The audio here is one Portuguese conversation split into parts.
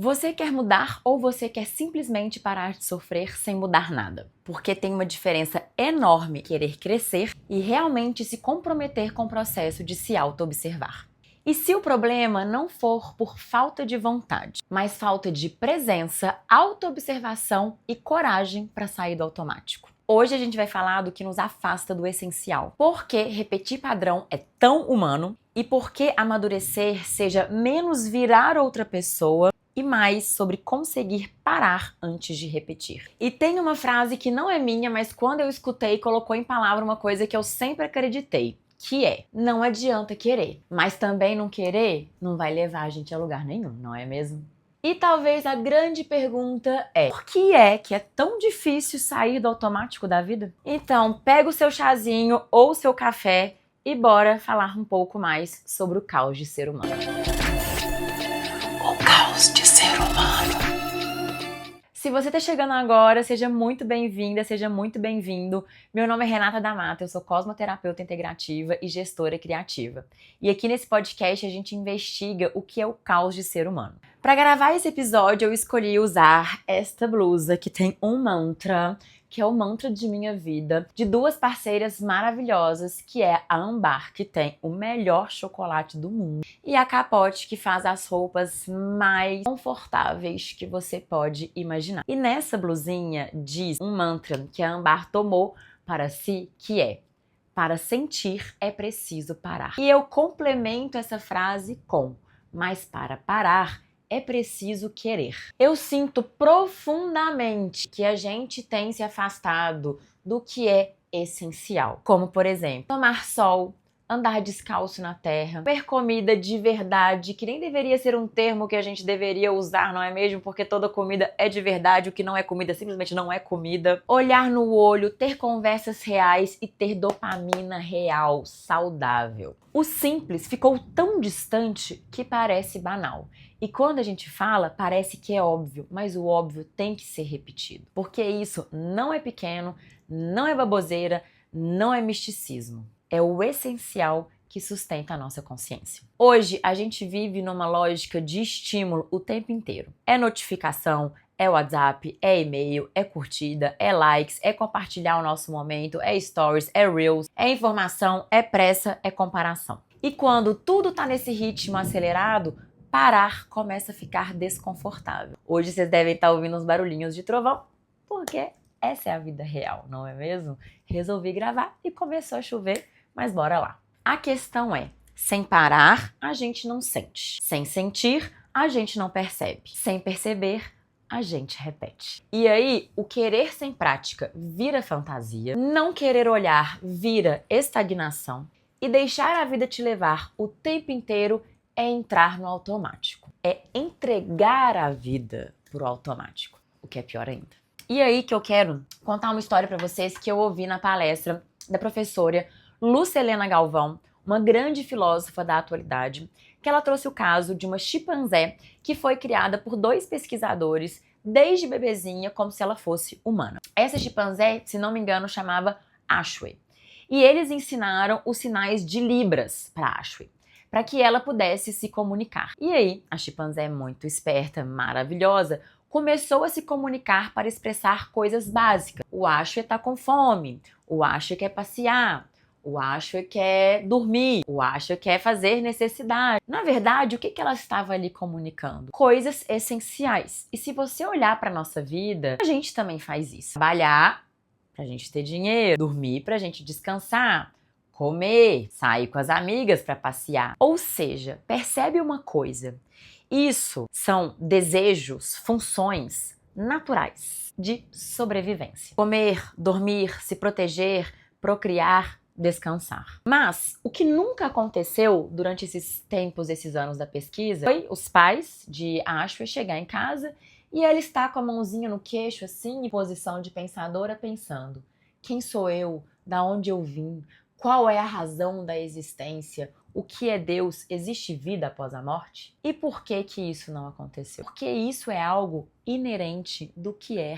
Você quer mudar ou você quer simplesmente parar de sofrer sem mudar nada? Porque tem uma diferença enorme querer crescer e realmente se comprometer com o processo de se auto-observar. E se o problema não for por falta de vontade, mas falta de presença, auto-observação e coragem para sair do automático? Hoje a gente vai falar do que nos afasta do essencial. Por que repetir padrão é tão humano e por que amadurecer seja menos virar outra pessoa e mais sobre conseguir parar antes de repetir. E tem uma frase que não é minha, mas quando eu escutei, colocou em palavra uma coisa que eu sempre acreditei, que é: não adianta querer, mas também não querer não vai levar a gente a lugar nenhum, não é mesmo? E talvez a grande pergunta é: por que é tão difícil sair do automático da vida? Então, pega o seu chazinho ou o seu café e bora falar um pouco mais sobre o caos de ser humano. O caos de ser humano. Se você está chegando agora, seja muito bem-vinda, seja muito bem-vindo. Meu nome é Renata da Mata, eu sou cosmoterapeuta integrativa e gestora criativa. E aqui nesse podcast a gente investiga o que é o caos de ser humano. Para gravar esse episódio, eu escolhi usar esta blusa que tem um mantra, que é o mantra de minha vida, de duas parceiras maravilhosas, que é a Ambar, que tem o melhor chocolate do mundo, e a Capote, que faz as roupas mais confortáveis que você pode imaginar. E nessa blusinha diz um mantra que a Ambar tomou para si, que é: para sentir é preciso parar. E eu complemento essa frase com: mas para parar é preciso querer. Eu sinto profundamente que a gente tem se afastado do que é essencial. Como, por exemplo, tomar sol, andar descalço na terra, comer comida de verdade, que nem deveria ser um termo que a gente deveria usar, não é mesmo? Porque toda comida é de verdade, o que não é comida simplesmente não é comida. Olhar no olho, ter conversas reais e ter dopamina real, saudável. O simples ficou tão distante que parece banal. E quando a gente fala, parece que é óbvio, mas o óbvio tem que ser repetido. Porque isso não é pequeno, não é baboseira, não é misticismo. É o essencial que sustenta a nossa consciência. Hoje, a gente vive numa lógica de estímulo o tempo inteiro. É notificação, é WhatsApp, é e-mail, é curtida, é likes, é compartilhar o nosso momento, é stories, é reels, é informação, é pressa, é comparação. E quando tudo tá nesse ritmo acelerado, parar começa a ficar desconfortável. Hoje vocês devem estar ouvindo uns barulhinhos de trovão, porque essa é a vida real, não é mesmo? Resolvi gravar e começou a chover, mas bora lá. A questão é: sem parar, a gente não sente. Sem sentir, a gente não percebe. Sem perceber, a gente repete. E aí, o querer sem prática vira fantasia, não querer olhar vira estagnação e deixar a vida te levar o tempo inteiro é entrar no automático. É entregar a vida pro automático, o que é pior ainda. E aí que eu quero contar uma história para vocês que eu ouvi na palestra da professora Lucilena Galvão, uma grande filósofa da atualidade, que ela trouxe o caso de uma chimpanzé que foi criada por dois pesquisadores desde bebezinha como se ela fosse humana. Essa chimpanzé, se não me engano, chamava Ashley. E eles ensinaram os sinais de Libras para Ashley, para que ela pudesse se comunicar. E aí, a chimpanzé, muito esperta, maravilhosa, começou a se comunicar para expressar coisas básicas. O Ashley tá com fome, o Ashley quer passear, o Ashley quer dormir, o Ashley quer fazer necessidade. Na verdade, o que ela estava ali comunicando? Coisas essenciais. E se você olhar para nossa vida, a gente também faz isso. Trabalhar pra gente ter dinheiro, dormir pra gente descansar, comer, sair com as amigas para passear. Ou seja, percebe uma coisa: isso são desejos, funções naturais de sobrevivência. Comer, dormir, se proteger, procriar, descansar. Mas o que nunca aconteceu durante esses tempos, esses anos da pesquisa, foi os pais de Ashley chegar em casa e ela está com a mãozinha no queixo, assim, em posição de pensadora, pensando: quem sou eu? Da onde eu vim? Qual é a razão da existência? O que é Deus? Existe vida após a morte? E por que que isso não aconteceu? Porque isso é algo inerente do que é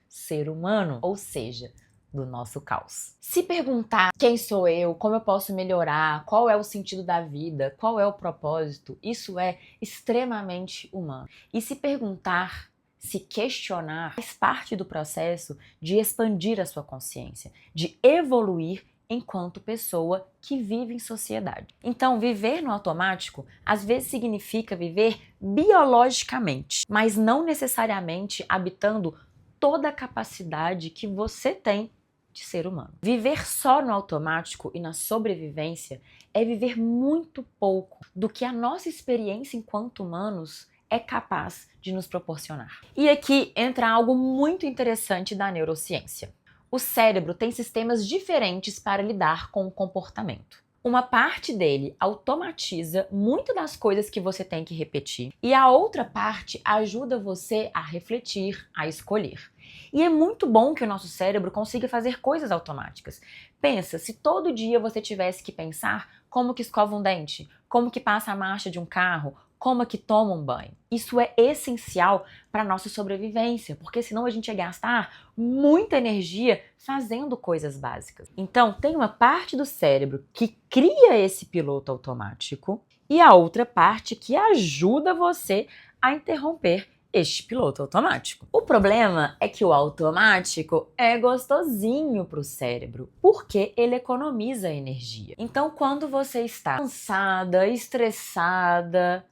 ser humano. Ou seja, do nosso caos. Se perguntar quem sou eu, como eu posso melhorar, qual é o sentido da vida, qual é o propósito, isso é extremamente humano. E se perguntar, se questionar, faz parte do processo de expandir a sua consciência, de evoluir enquanto pessoa que vive em sociedade. Então, viver no automático às vezes significa viver biologicamente, mas não necessariamente habitando toda a capacidade que você tem de ser humano. Viver só no automático e na sobrevivência é viver muito pouco do que a nossa experiência enquanto humanos é capaz de nos proporcionar. E aqui entra algo muito interessante da neurociência. O cérebro tem sistemas diferentes para lidar com o comportamento. Uma parte dele automatiza muitas das coisas que você tem que repetir e a outra parte ajuda você a refletir, a escolher. E é muito bom que o nosso cérebro consiga fazer coisas automáticas. Pensa, se todo dia você tivesse que pensar como que escova um dente, como que passa a marcha de um carro, como que toma um banho. Isso é essencial para a nossa sobrevivência, porque senão a gente ia gastar muita energia fazendo coisas básicas. Então, tem uma parte do cérebro que cria esse piloto automático e a outra parte que ajuda você a interromper este piloto automático. O problema é que o automático é gostosinho para o cérebro, porque ele economiza energia. Então, quando você está cansada, estressada,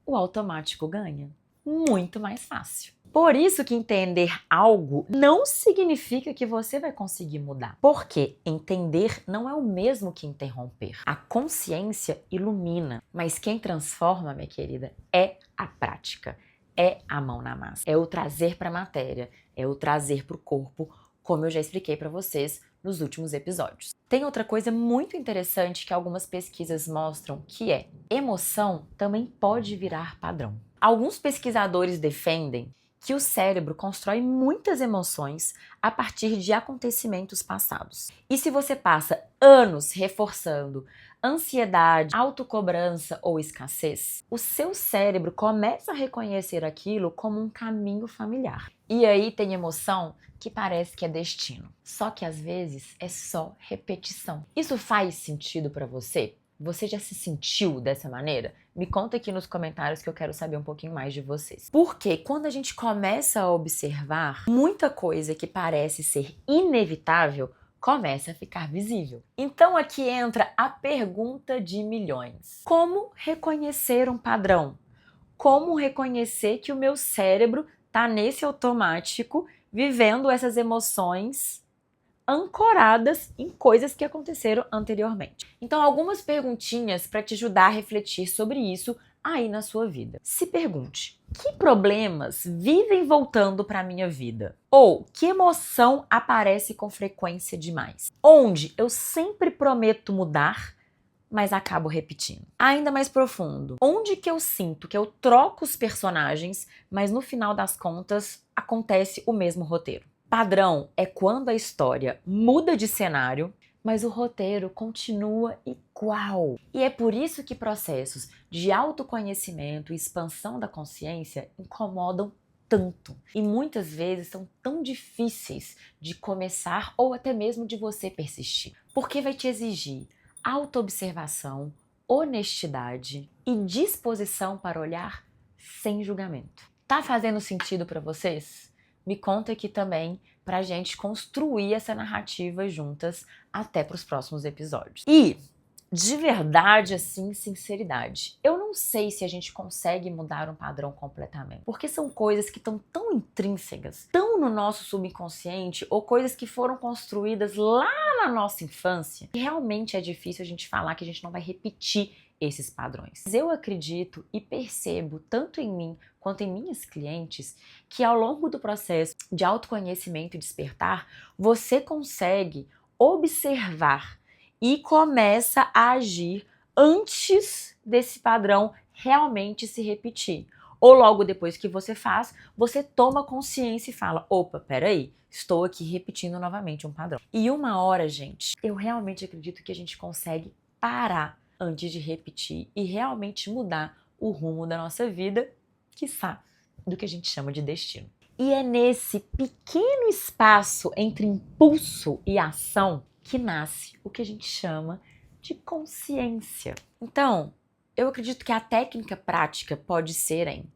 o automático ganha. Muito mais fácil. Por isso que entender algo não significa que você vai conseguir mudar. Porque entender não é o mesmo que interromper. A consciência ilumina, mas quem transforma, minha querida, é a prática. É a mão na massa. É o trazer para a matéria, é o trazer para o corpo, como eu já expliquei para vocês nos últimos episódios. Tem outra coisa muito interessante que algumas pesquisas mostram, que é emoção também pode virar padrão. Alguns pesquisadores defendem que o cérebro constrói muitas emoções a partir de acontecimentos passados. E se você passa anos reforçando ansiedade, autocobrança ou escassez, o seu cérebro começa a reconhecer aquilo como um caminho familiar. E aí tem emoção que parece que é destino. Só que às vezes é só repetição. Isso faz sentido para você? Você já se sentiu dessa maneira? Me conta aqui nos comentários que eu quero saber um pouquinho mais de vocês. Porque quando a gente começa a observar, muita coisa que parece ser inevitável começa a ficar visível. Então aqui entra a pergunta de milhões. Como reconhecer um padrão? Como reconhecer que o meu cérebro está nesse automático, vivendo essas emoções ancoradas em coisas que aconteceram anteriormente? Então, algumas perguntinhas para te ajudar a refletir sobre isso aí na sua vida. Se pergunte: que problemas vivem voltando para a minha vida? Ou que emoção aparece com frequência demais? Onde eu sempre prometo mudar, mas acabo repetindo. Ainda mais profundo, onde que eu sinto que eu troco os personagens, mas no final das contas acontece o mesmo roteiro? Padrão é quando a história muda de cenário, mas o roteiro continua igual. E é por isso que processos de autoconhecimento e expansão da consciência incomodam tanto. E muitas vezes são tão difíceis de começar ou até mesmo de você persistir. Porque vai te exigir autoobservação, honestidade e disposição para olhar sem julgamento. Tá fazendo sentido para vocês? Me conta aqui também pra gente construir essa narrativa juntas até pros próximos episódios. E, de verdade, assim, sinceridade, eu não sei se a gente consegue mudar um padrão completamente, porque são coisas que estão tão intrínsecas, tão no nosso subconsciente, ou coisas que foram construídas lá na nossa infância, que realmente é difícil a gente falar que a gente não vai repetir esses padrões. Mas eu acredito e percebo, tanto em mim quanto em minhas clientes, que ao longo do processo de autoconhecimento e despertar, você consegue observar e começa a agir antes desse padrão realmente se repetir. Ou logo depois que você faz, você toma consciência e fala: opa, peraí, estou aqui repetindo novamente um padrão. E uma hora, gente, eu realmente acredito que a gente consegue parar antes de repetir e realmente mudar o rumo da nossa vida, quiçá, do que a gente chama de destino. E é nesse pequeno espaço entre impulso e ação que nasce o que a gente chama de consciência. Então, eu acredito que a técnica prática pode ser em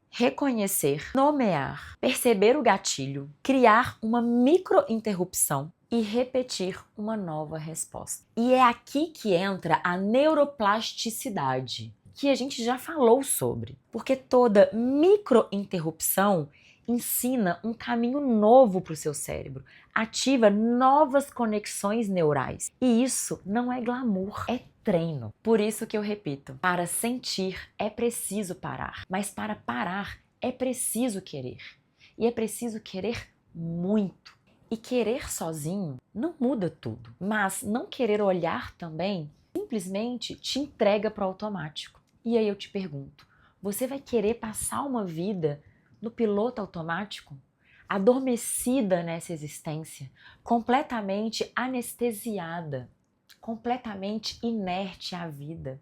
reconhecer, nomear, perceber o gatilho, criar uma microinterrupção e repetir uma nova resposta. E é aqui que entra a neuroplasticidade, que a gente já falou sobre, porque toda microinterrupção ensina um caminho novo para o seu cérebro, ativa novas conexões neurais. E isso não é glamour, é treino. Por isso que eu repito, para sentir é preciso parar, mas para parar é preciso querer. E é preciso querer muito. E querer sozinho não muda tudo, mas não querer olhar também simplesmente te entrega para o automático. E aí eu te pergunto, você vai querer passar uma vida no piloto automático? Adormecida nessa existência, completamente anestesiada, completamente inerte à vida,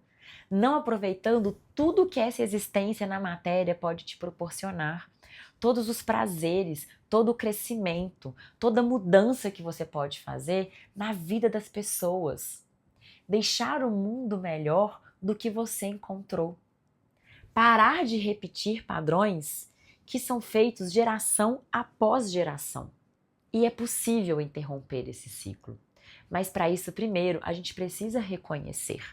não aproveitando tudo que essa existência na matéria pode te proporcionar, todos os prazeres, todo o crescimento, toda a mudança que você pode fazer na vida das pessoas, deixar o mundo melhor do que você encontrou, parar de repetir padrões que são feitos geração após geração. E é possível interromper esse ciclo. Mas para isso, primeiro, a gente precisa reconhecer.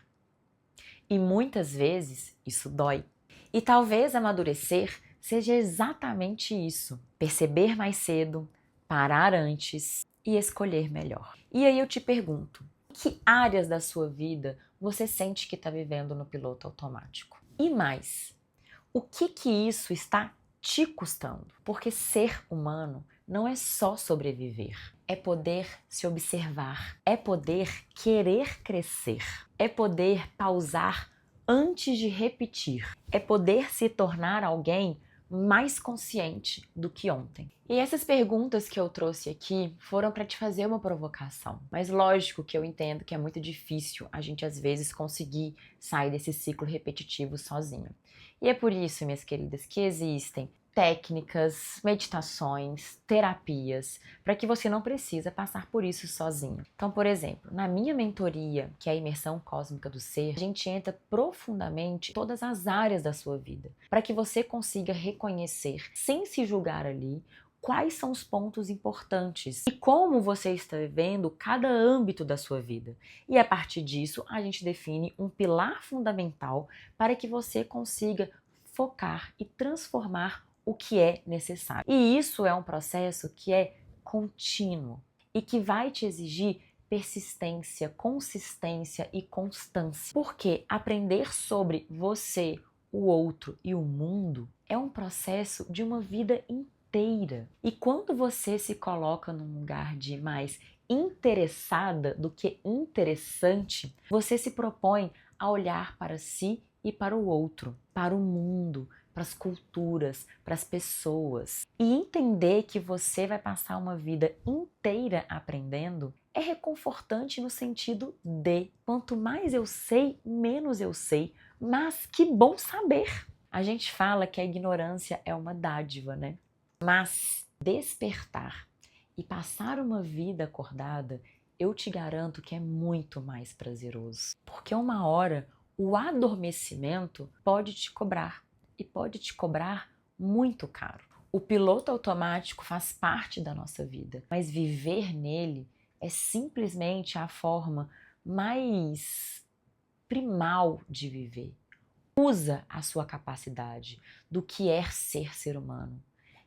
E muitas vezes isso dói. E talvez amadurecer seja exatamente isso: perceber mais cedo, parar antes e escolher melhor. E aí eu te pergunto, em que áreas da sua vida você sente que está vivendo no piloto automático? E mais, o que isso está te custando? Porque ser humano não é só sobreviver, é poder se observar, é poder querer crescer, é poder pausar antes de repetir, é poder se tornar alguém mais consciente do que ontem. E essas perguntas que eu trouxe aqui foram para te fazer uma provocação, mas lógico que eu entendo que é muito difícil a gente às vezes conseguir sair desse ciclo repetitivo sozinho. E é por isso, minhas queridas, que existem técnicas, meditações, terapias, para que você não precisa passar por isso sozinho. Então, por exemplo, na minha mentoria, que é a imersão cósmica do ser, a gente entra profundamente em todas as áreas da sua vida, para que você consiga reconhecer, sem se julgar ali, quais são os pontos importantes e como você está vivendo cada âmbito da sua vida. E a partir disso, a gente define um pilar fundamental para que você consiga focar e transformar o que é necessário. E isso é um processo que é contínuo e que vai te exigir persistência, consistência e constância. Porque aprender sobre você, o outro e o mundo é um processo de uma vida inteira. E quando você se coloca num lugar de mais interessada do que interessante, você se propõe a olhar para si e para o outro, para o mundo, para as culturas, para as pessoas. E entender que você vai passar uma vida inteira aprendendo é reconfortante no sentido de quanto mais eu sei, menos eu sei, mas que bom saber. A gente fala que a ignorância é uma dádiva, né? Mas despertar e passar uma vida acordada, eu te garanto que é muito mais prazeroso. Porque uma hora o adormecimento pode te cobrar. E pode te cobrar muito caro. O piloto automático faz parte da nossa vida, mas viver nele é simplesmente a forma mais primal de viver. Usa a sua capacidade do que é ser humano,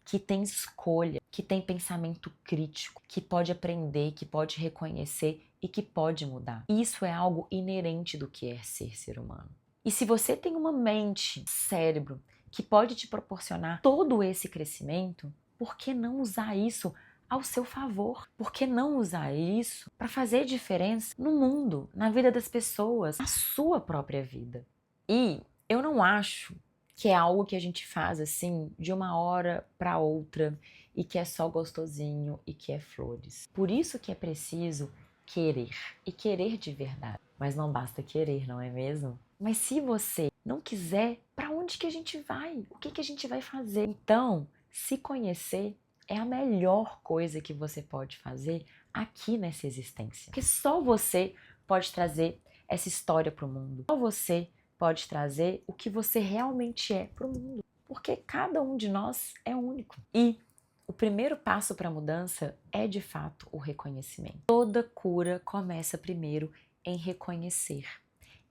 que tem escolha, que tem pensamento crítico, que pode aprender, que pode reconhecer e que pode mudar. Isso é algo inerente do que é ser humano. E se você tem uma mente, cérebro, que pode te proporcionar todo esse crescimento, por que não usar isso ao seu favor? Por que não usar isso para fazer diferença no mundo, na vida das pessoas, na sua própria vida? E eu não acho que é algo que a gente faz assim de uma hora para outra e que é só gostosinho e que é flores. Por isso que é preciso querer e querer de verdade. Mas não basta querer, não é mesmo? Mas se você não quiser, para onde que a gente vai? O que que a gente vai fazer? Então, Se conhecer é a melhor coisa que você pode fazer aqui nessa existência. Porque só você pode trazer essa história para o mundo. Só você pode trazer o que você realmente é para o mundo. Porque cada um de nós é único. E o primeiro passo para a mudança é, de fato, o reconhecimento. Toda cura começa primeiro em reconhecer,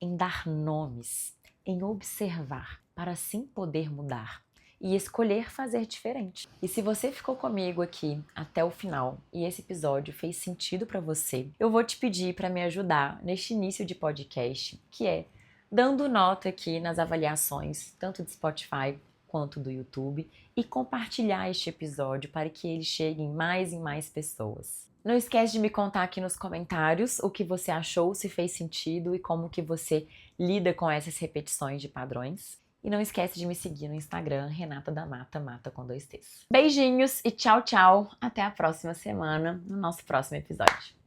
em dar nomes, em observar, para assim poder mudar e escolher fazer diferente. E se você ficou comigo aqui até o final e esse episódio fez sentido para você, eu vou te pedir para me ajudar neste início de podcast, que é dando nota aqui nas avaliações, tanto do Spotify quanto do YouTube, e compartilhar este episódio para que ele chegue em mais pessoas. Não esquece de me contar aqui nos comentários o que você achou, se fez sentido e como que você lida com essas repetições de padrões. E não esquece de me seguir no Instagram, Renata da Mata, Mata com 2 T's. Beijinhos e tchau, tchau. Até a próxima semana, no nosso próximo episódio.